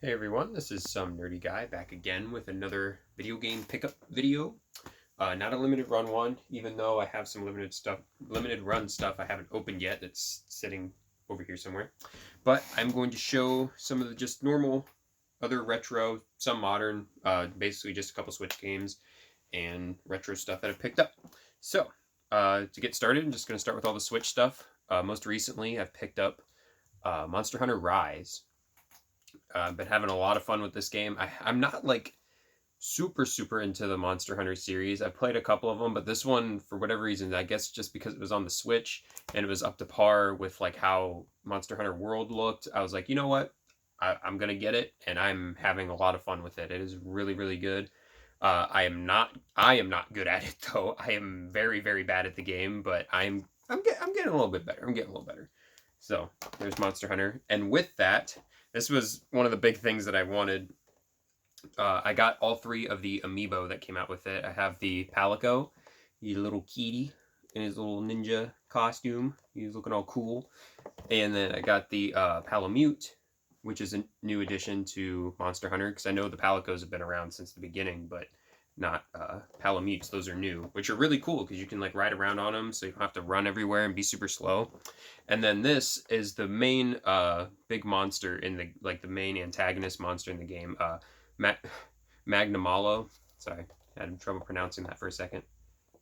Hey everyone, this is some nerdy guy back again with another video game pickup video. Not a limited run one, even though I have some limited run stuff I haven't opened yet that's sitting over here somewhere. But I'm going to show some of the just normal, other retro, some modern, basically just a couple Switch games and retro stuff that I've picked up. So, to get started, I'm just going to start with all the Switch stuff. Most recently, I've picked up Monster Hunter Rise. Been having a lot of fun with this game. I'm not like super into the Monster Hunter series. I've played a couple of them, but this one, for whatever reason, I guess just because it was on the Switch and it was up to par with like how Monster Hunter World looked, I was like, you know what? I'm gonna get it, and I'm having a lot of fun with it. It is really good. I am not good at it though. I am very bad at the game, but I'm getting a little bit better. I'm getting a little better. So there's Monster Hunter, and with that, this was one of the big things that I wanted. I got all three of the amiibo that came out with it. I have the Palico, the little kitty in his little ninja costume. He's looking all cool. And then I got the Palamute, which is a new addition to Monster Hunter, because I know the Palicos have been around since the beginning, but not Palamutes. Those are new, which are really cool because you can like ride around on them, so you don't have to run everywhere and be super slow. And then this is the main big monster in the the main antagonist monster in the game, Magnamalo. Sorry, I had trouble pronouncing that for a second.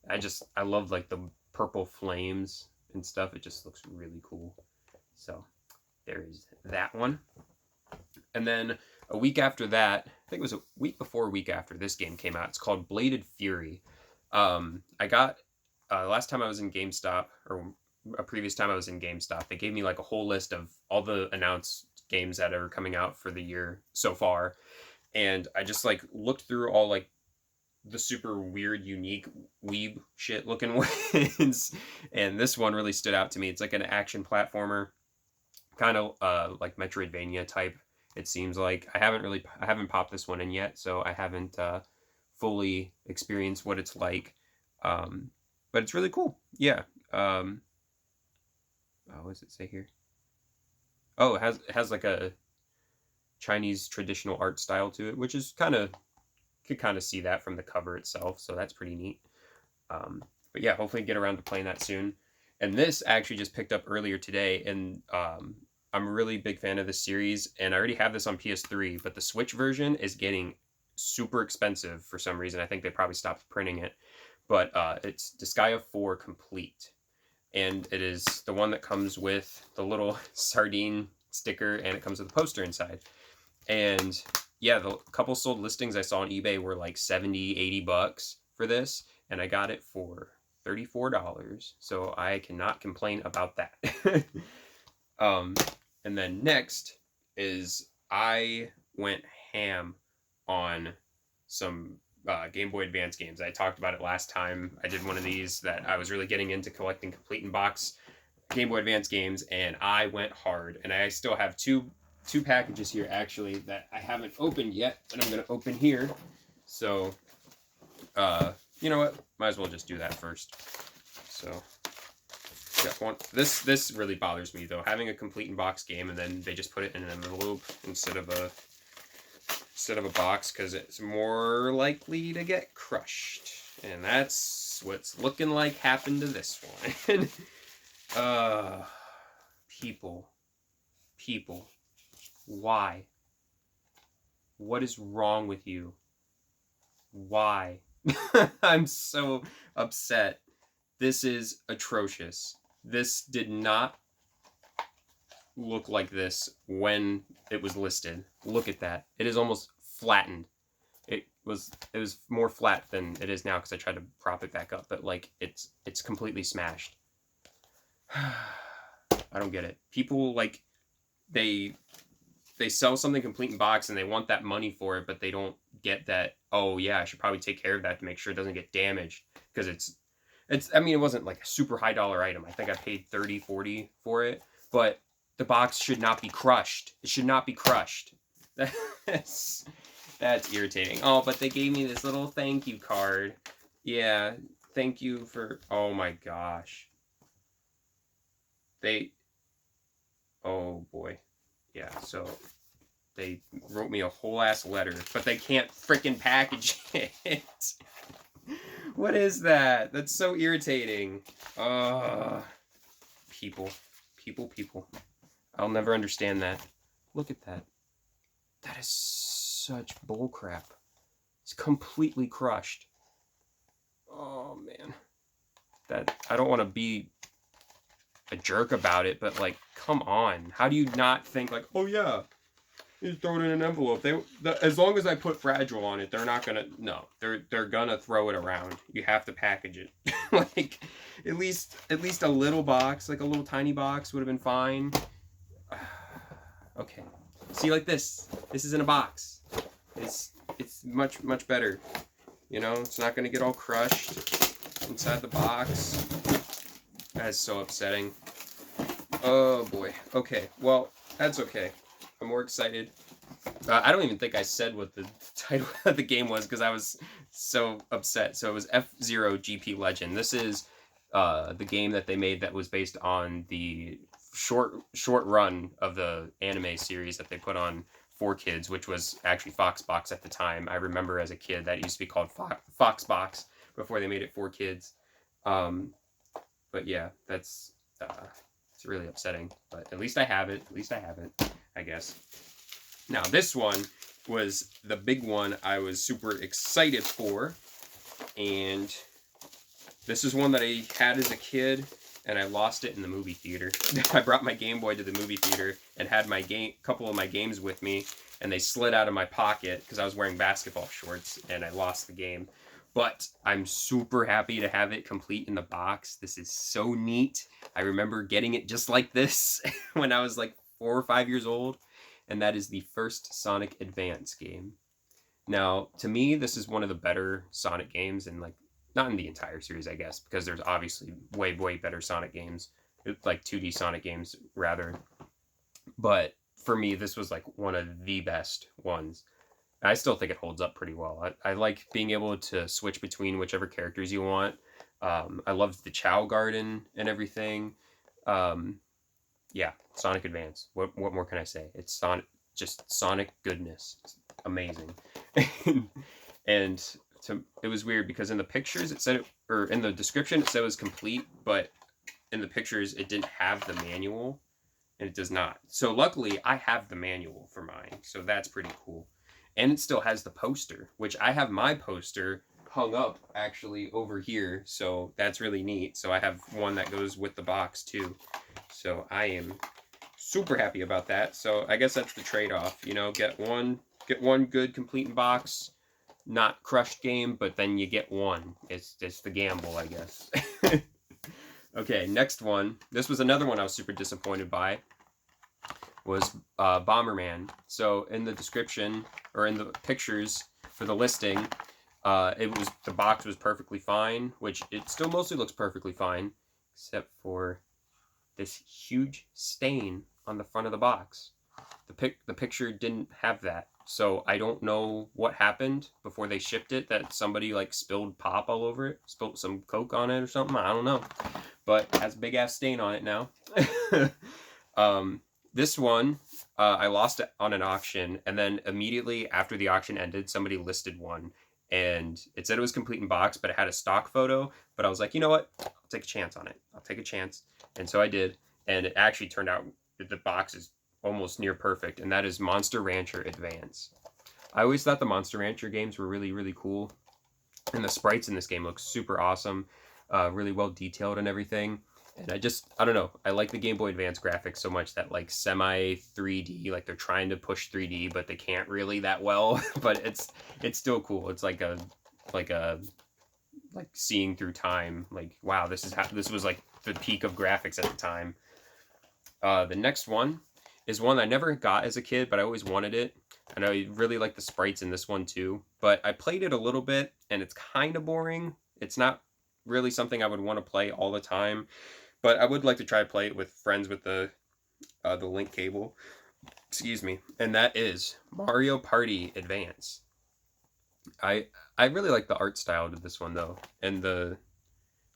I love like the purple flames and stuff. It just looks really cool. So there is that one. And then a week after that, I think it was a week before a week after this game came out. It's called Bladed Fury. I got last time I was in GameStop, or a previous time I was in GameStop, they gave me like a whole list of all the announced games that are coming out for the year so far, and I just like looked through all like the super weird, unique weeb shit looking ones, and this one really stood out to me. It's like an action platformer, kind of like Metroidvania type. It seems like I haven't popped this one in yet, so I haven't fully experienced what it's like. But it's really cool. Yeah. What does it say here? Oh, it has like a Chinese traditional art style to it, which is could kind of see that from the cover itself, so that's pretty neat. But yeah, hopefully get around to playing that soon. And this actually just picked up earlier today, and I'm a really big fan of this series, and I already have this on PS3, but the Switch version is getting super expensive for some reason. I think they probably stopped printing it, but it's Disgaea 4 Complete, and it is the one that comes with the little sardine sticker, and it comes with a poster inside. And yeah, the couple sold listings I saw on eBay were like 70, 80 bucks for this, and I got it for $34, so I cannot complain about that. And then next is I went ham on some Game Boy Advance games. I talked about it last time. I did one of these that I was really getting into collecting complete in box Game Boy Advance games, and I went hard. And I still have two packages here actually that I haven't opened yet, and I'm gonna open here. So, you know what? Might as well just do that first. So. Yeah, one. This really bothers me though. Having a complete in box game and then they just put it in an envelope instead of a box, because it's more likely to get crushed, and that's what's looking like happened to this one. People, why? What is wrong with you? Why? I'm so upset. This is atrocious. This did not look like this when it was listed. Look at that. It is almost flattened. It was more flat than it is now because I tried to prop it back up, but like it's completely smashed. I don't get it. People like they sell something complete in box and they want that money for it, but they don't get that, oh yeah, I should probably take care of that to make sure it doesn't get damaged, because I mean, it wasn't like a super high dollar item. I think I paid 30, 40 for it, but the box should not be crushed. It should not be crushed. That's irritating. Oh, but they gave me this little thank you card. Yeah, thank you for, oh my gosh. Oh boy. Yeah, so They wrote me a whole ass letter, but they can't freaking package it. What is that? That's so irritating. People. People. I'll never understand that. Look at that. That is such bullcrap. It's completely crushed. Oh, man. That I don't want to be a jerk about it, but, like, come on. How do you not think, like, oh, yeah, you just throw it in an envelope. As long as I put fragile on it, they're not gonna, no, they're gonna throw it around. You have to package it. Like, at least a little box, like a little tiny box would have been fine. Okay. See, like this is in a box. It's much better. You know, it's not gonna get all crushed inside the box. That is so upsetting. Oh boy. Okay, well, that's okay. I'm more excited. I don't even think I said what the title of the game was because I was so upset. So it was F-Zero GP Legend. This is the game that they made that was based on the short run of the anime series that they put on 4Kids, which was actually Foxbox at the time. I remember as a kid that used to be called Foxbox before they made it 4Kids. But yeah, that's it's really upsetting. But at least I have it. I guess. Now this one was the big one I was super excited for, and this is one that I had as a kid, and I lost it in the movie theater. I brought my Game Boy to the movie theater and had my couple of my games with me, and they slid out of my pocket because I was wearing basketball shorts, and I lost the game. But I'm super happy to have it complete in the box. This is so neat. I remember getting it just like this when I was like 4 or 5 years old, and that is the first Sonic Advance game. Now, to me, this is one of the better Sonic games, and like, not in the entire series, I guess, because there's obviously way better Sonic games, like 2D Sonic games, rather. But for me, this was like one of the best ones. I still think it holds up pretty well. I like being able to switch between whichever characters you want. I loved the Chow Garden and everything. Yeah, Sonic Advance. What more can I say? It's just Sonic goodness. It's amazing. And it was weird because in the pictures it said or in the description it said it was complete, but in the pictures it didn't have the manual, and it does not. So luckily I have the manual for mine, so that's pretty cool. And it still has the poster, which I have my poster hung up actually over here, so that's really neat. So I have one that goes with the box too. So I am super happy about that. So I guess that's the trade-off, you know, get one good complete in box, not crushed game, but then you get one. It's the gamble, I guess. Okay, next one. This was another one I was super disappointed by. Was Bomberman. So in the description or in the pictures for the listing, the box was perfectly fine, which it still mostly looks perfectly fine, except for this huge stain on the front of the box. The picture didn't have that, so I don't know what happened before they shipped it. That somebody like spilled pop all over it, spilled some Coke on it or something. I don't know, but it has a big ass stain on it now. This one, I lost it on an auction, and then immediately after the auction ended, somebody listed one, and it said it was complete in box, but it had a stock photo, but I was like, you know what? I'll take a chance on it. I'll take a chance. And so I did, and it actually turned out that the box is almost near perfect, and that is Monster Rancher Advance. I always thought the Monster Rancher games were really cool, and the sprites in this game look super awesome, really well detailed and everything. And I don't know, I like the Game Boy Advance graphics so much that like semi 3D, like they're trying to push 3D, but they can't really that well. But it's still cool. It's like seeing through time. Like, wow, this was like the peak of graphics at the time. The next one is one I never got as a kid, but I always wanted it. And I really like the sprites in this one too. But I played it a little bit, and it's kind of boring. It's not really something I would want to play all the time. But I would like to try to play it with friends with the link cable. Excuse me. And that is Mario Party Advance. I really like the art style to this one though, and the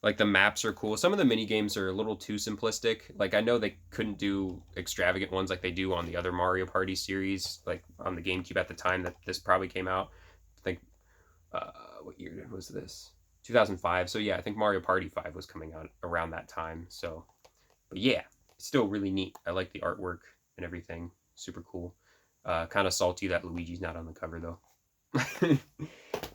Like the maps are cool. Some of the mini games are a little too simplistic. Like I know they couldn't do extravagant ones like they do on the other Mario Party series, like on the GameCube at the time that this probably came out. I think what year was this? 2005. So yeah, I think Mario Party 5 was coming out around that time. So, but yeah, still really neat. I like the artwork and everything. Super cool. Kind of salty that Luigi's not on the cover though.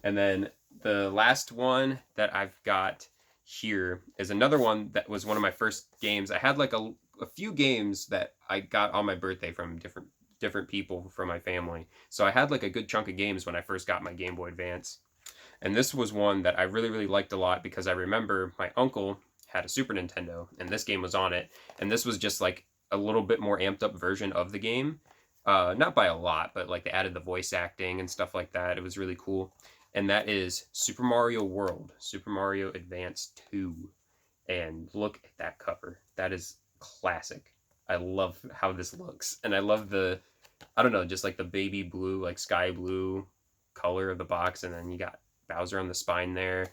And then the last one that I've got here is another one that was one of my first games. I had like a few games that I got on my birthday from different people from my family. So I had like a good chunk of games when I first got my Game Boy Advance. And this was one that I really, really liked a lot because I remember my uncle had a Super Nintendo and this game was on it. And this was just like a little bit more amped up version of the game. Not by a lot, but like they added the voice acting and stuff like that. It was really cool. And that is Super Mario World, Super Mario Advance 2. And look at that cover. That is classic. I love how this looks. And I love the, I don't know, just like the baby blue, like sky blue color of the box. And then you got Bowser on the spine there,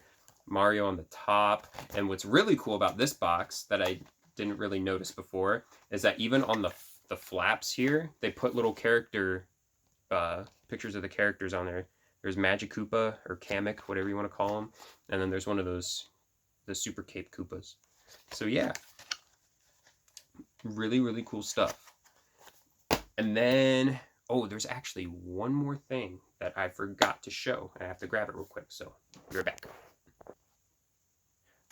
Mario on the top. And what's really cool about this box that I didn't really notice before is that even on the flaps here, they put little character pictures of the characters on there. There's Magic Koopa or Kamek, whatever you want to call them. And then there's one of those, the Super Cape Koopas. So yeah, really, really cool stuff. And then, oh, there's actually one more thing that I forgot to show. I have to grab it real quick, so be right back.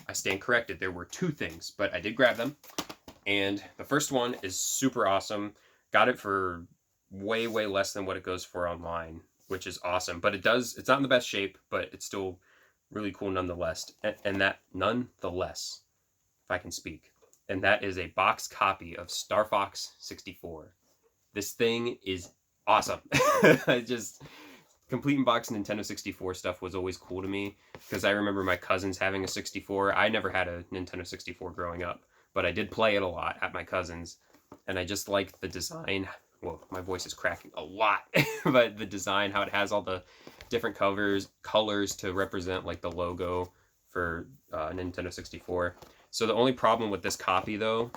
I stand corrected. There were two things, but I did grab them. And the first one is super awesome. Got it for way, way less than what it goes for online, which is awesome. But it's not in the best shape, but it's still really cool nonetheless. And that, nonetheless, if I can speak. And that is a box copy of Star Fox 64. This thing is awesome. Complete in box Nintendo 64 stuff was always cool to me because I remember my cousins having a 64. I never had a Nintendo 64 growing up, but I did play it a lot at my cousin's, and I just liked the design. Whoa, my voice is cracking a lot. But the design, how it has all the different colors to represent like the logo for Nintendo 64. So the only problem with this copy though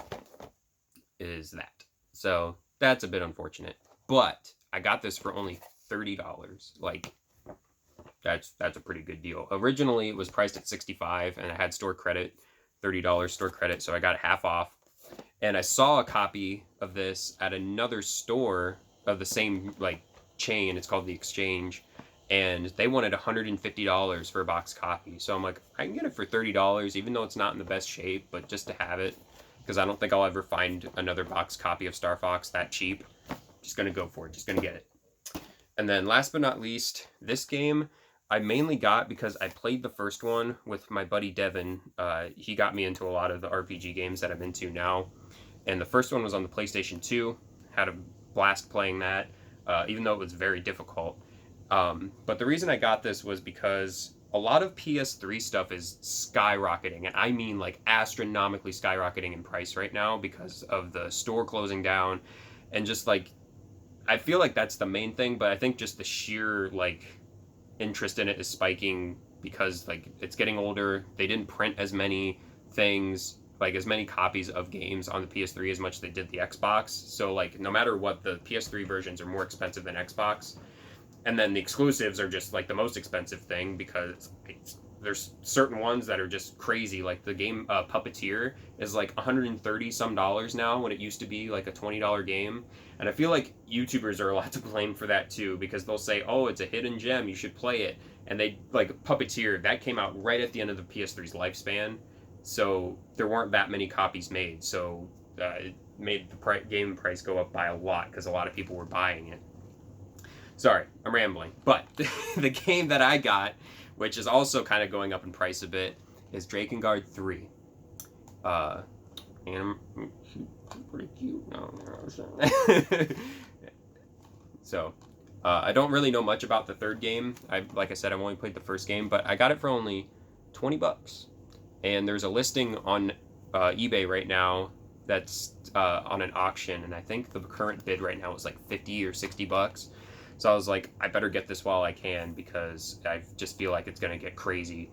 is that. So that's a bit unfortunate. But I got this for only $30. Like that's a pretty good deal. Originally it was priced at $65 and I had store credit, $30 store credit, so I got half off. And I saw a copy of this at another store of the same like chain. It's called The Exchange, and they wanted $150 for a box copy. So I'm like, I can get it for $30, even though it's not in the best shape, but just to have it, because I don't think I'll ever find another box copy of Star Fox that cheap. Just gonna go for it. Just gonna get it. And then last but not least, this game I mainly got because I played the first one with my buddy Devin. He got me into a lot of the RPG games that I'm into now. And the first one was on the PlayStation 2. Had a blast playing that, even though it was very difficult. But the reason I got this was because a lot of PS3 stuff is skyrocketing. And I mean like astronomically skyrocketing in price right now because of the store closing down. And just like, I feel like that's the main thing. But I think just the sheer like interest in it is spiking because like it's getting older. They didn't print as many things, like as many copies of games on the PS3 as much as they did the Xbox. So like no matter what, the PS3 versions are more expensive than Xbox. And then the exclusives are just like the most expensive thing because there's certain ones that are just crazy. Like the game Puppeteer is like $130 some now when it used to be like a $20 game. And I feel like YouTubers are a lot to blame for that too, because they'll say, oh, it's a hidden gem, you should play it. And they, like Puppeteer, that came out right at the end of the PS3's lifespan. So there weren't that many copies made. So it made the game price go up by a lot because a lot of people were buying it. Sorry, I'm rambling. But the game that I got, which is also kind of going up in price a bit, is Drakengard 3. And I'm pretty cute. So, I don't really know much about the third game. Like I said, I've only played the first game, but I got it for only $20. And there's a listing on eBay right now that's on an auction, and I think the current bid right now is like $50 or $60. So I was like, I better get this while I can because I just feel like it's going to get crazy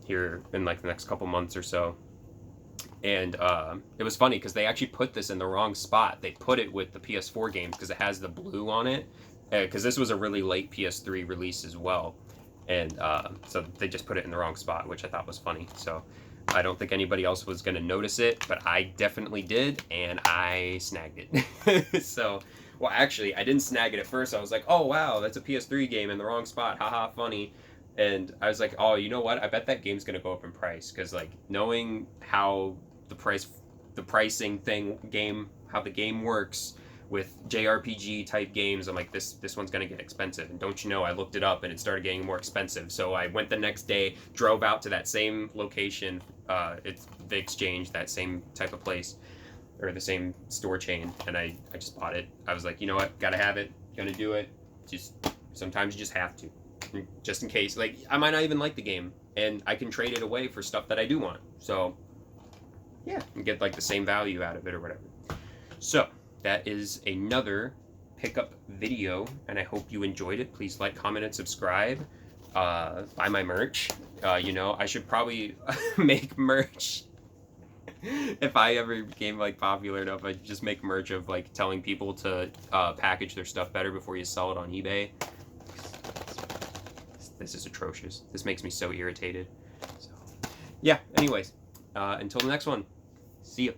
here in like the next couple months or so. And it was funny because they actually put this in the wrong spot. They put it with the PS4 games because it has the blue on it. Because this was a really late PS3 release as well. And so they just put it in the wrong spot, which I thought was funny. So I don't think anybody else was going to notice it, but I definitely did, and I snagged it. So, well, actually, I didn't snag it at first. I was like, oh, wow, that's a PS3 game in the wrong spot. Haha, funny. And I was like, oh, you know what? I bet that game's going to go up in price. Because, like, knowing how the pricing thing, how the game works with JRPG type games, I'm like, this one's gonna get expensive. And don't you know, I looked it up and it started getting more expensive. So I went the next day, drove out to that same location, it's the exchange, that same type of place, or the same store chain, and I just bought it. I was like, you know what, gotta have it, gonna do it. Just sometimes you just have to, just in case. Like, I might not even like the game, and I can trade it away for stuff that I do want. So yeah, and get like the same value out of it or whatever. So that is another pickup video, and I hope you enjoyed it. Please like, comment, and subscribe. Buy my merch. You know, I should probably make merch. If I ever became like popular enough, I'd just make merch of like telling people to package their stuff better before you sell it on eBay. This is atrocious. This makes me so irritated. So yeah, anyways, until the next one, see ya.